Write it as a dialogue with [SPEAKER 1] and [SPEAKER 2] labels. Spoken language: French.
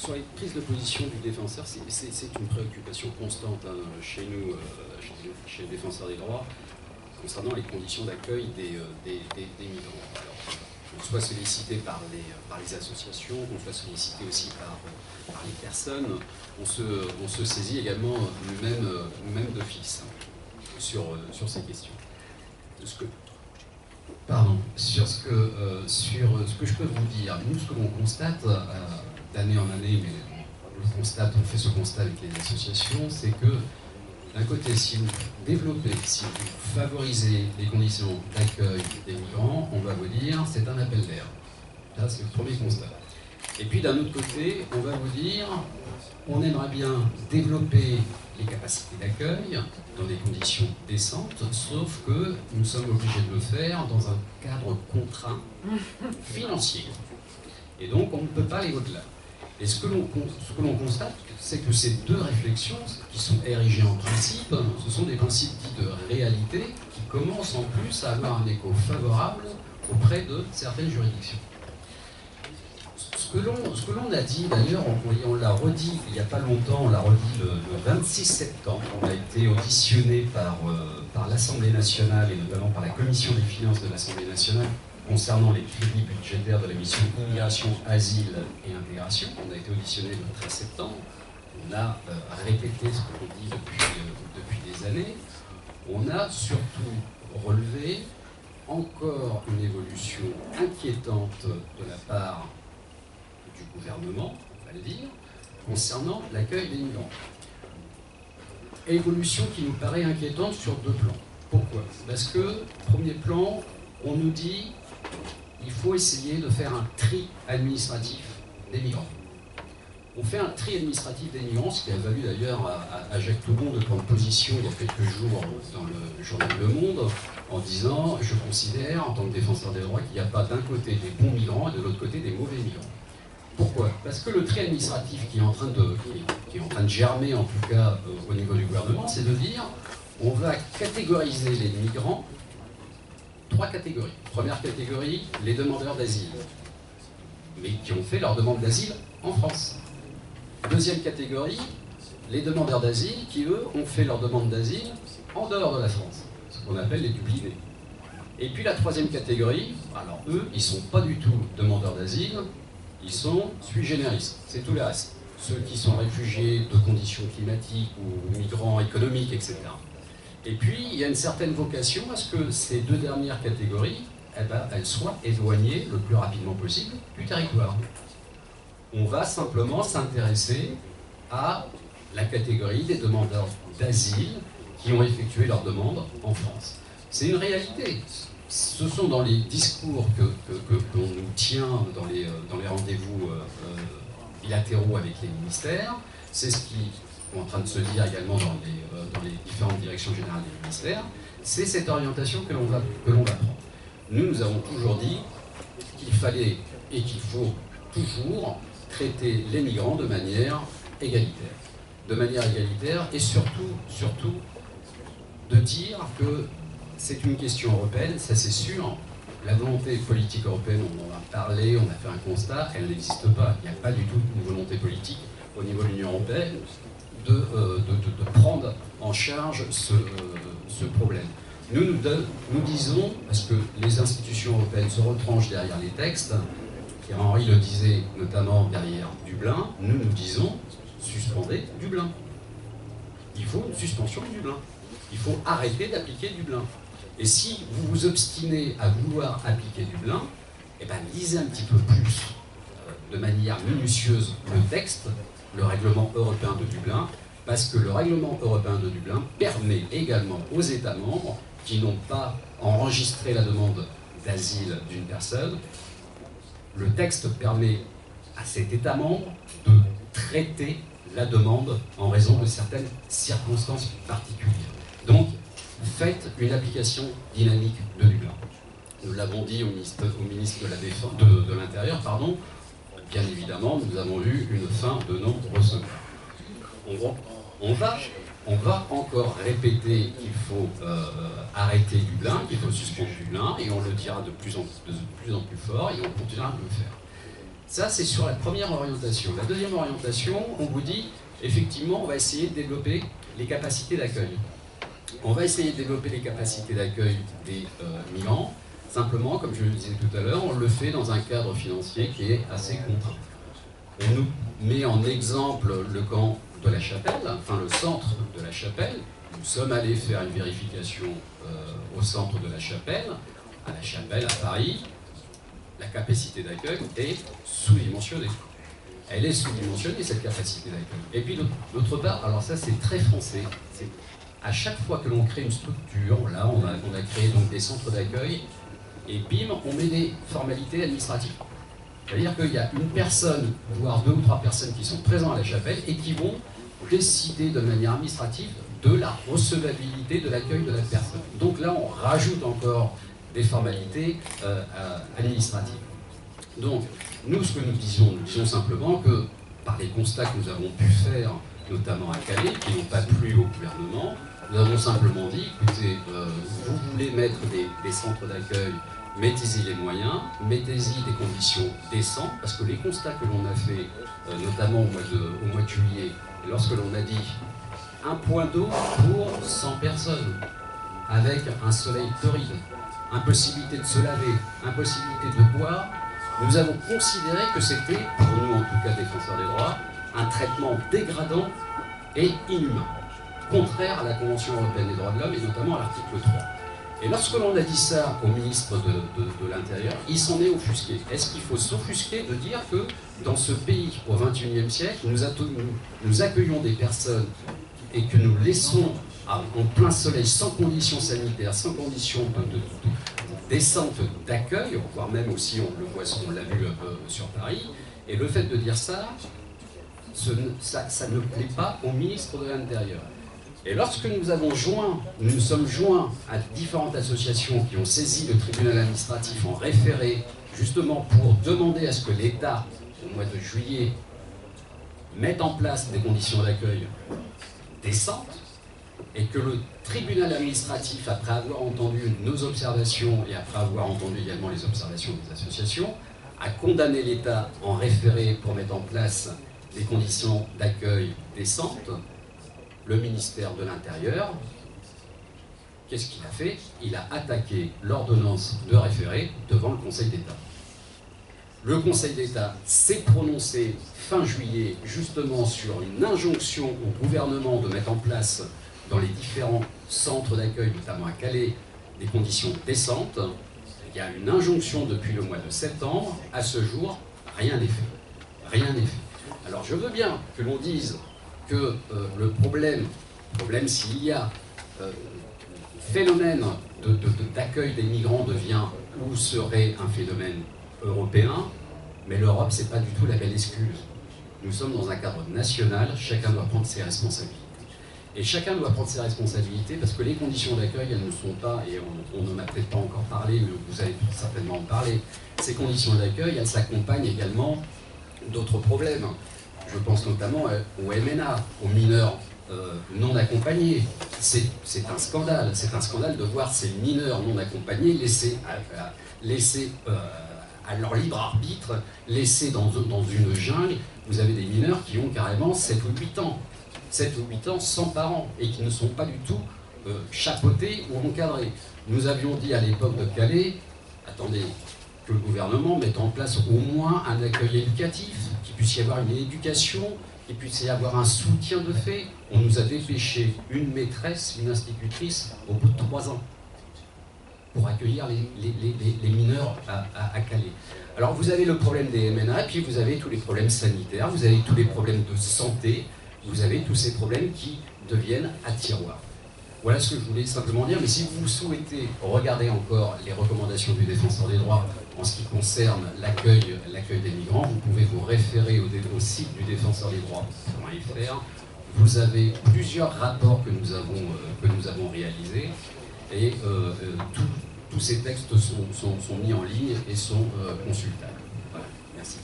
[SPEAKER 1] sur les prises de position du défenseur, c'est une préoccupation constante hein, chez nous, chez les défenseurs des droits, concernant les conditions d'accueil des migrants. Alors, qu'on soit sollicité par les associations, qu'on soit sollicité aussi par les personnes, on se saisit également nous-mêmes d'office sur ces questions. Sur ce que je peux vous dire, nous, ce que l'on constate d'année en année, mais on fait ce constat avec les associations, c'est que d'un côté, si vous développez, si vous favorisez les conditions d'accueil des migrants, on va vous dire c'est un appel d'air. Là, c'est le premier constat. Et puis d'un autre côté, on va vous dire on aimerait bien développer les capacités d'accueil dans des conditions décentes, sauf que nous sommes obligés de le faire dans un cadre contraint financier. Et donc on ne peut pas aller au-delà. Et ce que l'on constate, c'est que ces deux réflexions, qui sont érigées en principe, ce sont des principes dits de réalité qui commencent en plus à avoir un écho favorable auprès de certaines juridictions. Ce que l'on a dit, d'ailleurs, on l'a redit il n'y a pas longtemps, on l'a redit le 26 septembre, on a été auditionné par l'Assemblée nationale et notamment par la Commission des finances de l'Assemblée nationale concernant les crédits budgétaires de la mission Immigration, Asile et Intégration. On a été auditionné le 13 septembre, on a répété ce que l'on dit depuis des années, on a surtout relevé encore une évolution inquiétante de la part du gouvernement, on va le dire, concernant l'accueil des migrants. Évolution qui nous paraît inquiétante sur deux plans. Pourquoi? Parce que, premier plan, on nous dit qu'il faut essayer de faire un tri administratif des migrants. On fait un tri administratif des migrants, ce qui a valu d'ailleurs à Jacques Toubon de prendre position il y a quelques jours dans le journal Le Monde, en disant « Je considère, en tant que défenseur des droits, qu'il n'y a pas d'un côté des bons migrants et de l'autre côté des mauvais migrants ». Pourquoi? Parce que le tri administratif qui est en train de germer, en tout cas au niveau du gouvernement, c'est de dire on va catégoriser les migrants, trois catégories. Première catégorie, les demandeurs d'asile, mais qui ont fait leur demande d'asile en France. Deuxième catégorie, les demandeurs d'asile qui, eux, ont fait leur demande d'asile en dehors de la France, ce qu'on appelle les dublinés. Et puis la troisième catégorie, alors eux, ils ne sont pas du tout demandeurs d'asile, ils sont sui generis, c'est tout le reste. Ceux qui sont réfugiés de conditions climatiques ou migrants économiques, etc. Et puis, il y a une certaine vocation à ce que ces deux dernières catégories, elles soient éloignées le plus rapidement possible du territoire. On va simplement s'intéresser à la catégorie des demandeurs d'asile qui ont effectué leur demande en France. C'est une réalité. Ce sont dans les discours que l'on nous tient dans les rendez-vous bilatéraux avec les ministères. C'est ce qui est en train de se dire également dans les différentes directions générales des ministères. C'est cette orientation que l'on va prendre. Nous avons toujours dit qu'il fallait et qu'il faut toujours traiter les migrants de manière égalitaire. De manière égalitaire et surtout de dire que c'est une question européenne, ça c'est sûr. La volonté politique européenne, on en a parlé, on a fait un constat, elle n'existe pas. Il n'y a pas du tout une volonté politique au niveau de l'Union européenne de prendre en charge ce problème. Nous disons, parce que les institutions européennes se retranchent derrière les textes, et Henri le disait notamment derrière Dublin, nous disons, suspendez Dublin. Il faut une suspension de Dublin. Il faut arrêter d'appliquer Dublin. Et si vous vous obstinez à vouloir appliquer Dublin, eh ben, lisez un petit peu plus, de manière minutieuse, le texte, le règlement européen de Dublin, parce que le règlement européen de Dublin permet également aux États membres qui n'ont pas enregistré la demande d'asile d'une personne, le texte permet à cet État membre de traiter la demande en raison de certaines circonstances particulières. Donc, faites une application dynamique de Dublin. Nous l'avons dit au ministre de l'Intérieur, pardon. Bien évidemment, nous avons eu une fin de non-recevoir. On va encore répéter qu'il faut arrêter Dublin, qu'il faut suspendre Dublin, et on le dira de plus en plus fort, et on continuera de le faire. Ça, c'est sur la première orientation. La deuxième orientation, on vous dit, effectivement, on va essayer de développer les capacités d'accueil. On va essayer de développer les capacités d'accueil des migrants. Simplement, comme je le disais tout à l'heure, on le fait dans un cadre financier qui est assez contraint. On nous met en exemple le camp de la Chapelle, enfin le centre de la Chapelle. Nous sommes allés faire une vérification au centre de la Chapelle, à Paris. La capacité d'accueil est sous-dimensionnée. Elle est sous-dimensionnée, cette capacité d'accueil. Et puis d'autre part, alors ça c'est très français, à chaque fois que l'on crée une structure, là on a créé donc des centres d'accueil, et bim, on met des formalités administratives. C'est-à-dire qu'il y a une personne, voire 2 ou 3 personnes qui sont présentes à la Chapelle et qui vont décider de manière administrative de la recevabilité de l'accueil de la personne. Donc là, on rajoute encore des formalités administratives. Donc, nous, ce que nous disons simplement que, par les constats que nous avons pu faire, notamment à Calais, qui n'ont pas plu au gouvernement, nous avons simplement dit, écoutez, vous voulez mettre des centres d'accueil, mettez-y les moyens, mettez-y des conditions décentes, parce que les constats que l'on a fait, notamment au mois de juillet, lorsque l'on a dit un point d'eau pour 100 personnes, avec un soleil torride, impossibilité de se laver, impossibilité de boire, nous avons considéré que c'était, pour nous en tout cas défenseurs des droits, un traitement dégradant et inhumain, contraire à la Convention européenne des droits de l'homme et notamment à l'article 3. Et lorsque l'on a dit ça au ministre de l'Intérieur, il s'en est offusqué. Est-ce qu'il faut s'offusquer de dire que dans ce pays, au XXIe siècle, nous accueillons des personnes et que nous laissons en plein soleil, sans conditions sanitaires, sans conditions décentes d'accueil, voire même aussi, on l'a vu sur Paris, et le fait de dire ça, ça ne plaît pas au ministre de l'Intérieur. Et lorsque nous nous sommes joints à différentes associations qui ont saisi le tribunal administratif en référé, justement pour demander à ce que l'État, au mois de juillet, mette en place des conditions d'accueil décentes, et que le tribunal administratif, après avoir entendu nos observations et après avoir entendu également les observations des associations, a condamné l'État en référé pour mettre en place des conditions d'accueil décentes, le ministère de l'Intérieur, qu'est-ce qu'il a fait? Il a attaqué l'ordonnance de référé devant le Conseil d'État. Le Conseil d'État s'est prononcé fin juillet justement sur une injonction au gouvernement de mettre en place dans les différents centres d'accueil, notamment à Calais, des conditions décentes. Il y a une injonction depuis le mois de septembre. À ce jour, rien n'est fait. Rien n'est fait. Alors je veux bien que l'on dise que le problème s'il y a phénomène d'accueil des migrants devient ou serait un phénomène européen, mais l'Europe, c'est pas du tout la belle excuse. Nous sommes dans un cadre national, chacun doit prendre ses responsabilités. Et chacun doit prendre ses responsabilités parce que les conditions d'accueil, elles ne sont pas, et on n'en a peut-être pas encore parlé, mais vous allez certainement en parler, ces conditions d'accueil, elles s'accompagnent également d'autres problèmes. Je pense notamment aux MNA, aux mineurs non accompagnés. C'est un scandale de voir ces mineurs non accompagnés laissés à leur libre arbitre, laissés dans une jungle. Vous avez des mineurs qui ont carrément 7 ou 8 ans. 7 ou 8 ans sans parents et qui ne sont pas du tout chapeautés ou encadrés. Nous avions dit à l'époque de Calais, attendez, que le gouvernement mette en place au moins un accueil éducatif, qu'il puisse y avoir une éducation, qu'il puisse y avoir un soutien de fait. On nous a dépêché une maîtresse, une institutrice au bout de 3 ans pour accueillir les mineurs à Calais. Alors vous avez le problème des MNA, puis vous avez tous les problèmes sanitaires, vous avez tous les problèmes de santé, vous avez tous ces problèmes qui deviennent à tiroir. Voilà ce que je voulais simplement dire, mais si vous souhaitez regarder encore les recommandations du Défenseur des droits en ce qui concerne l'accueil des migrants, vous pouvez vous référer au site du Défenseur des droits.fr. Vous avez plusieurs rapports que nous avons réalisés et tous ces textes sont mis en ligne et sont consultables. Voilà, merci.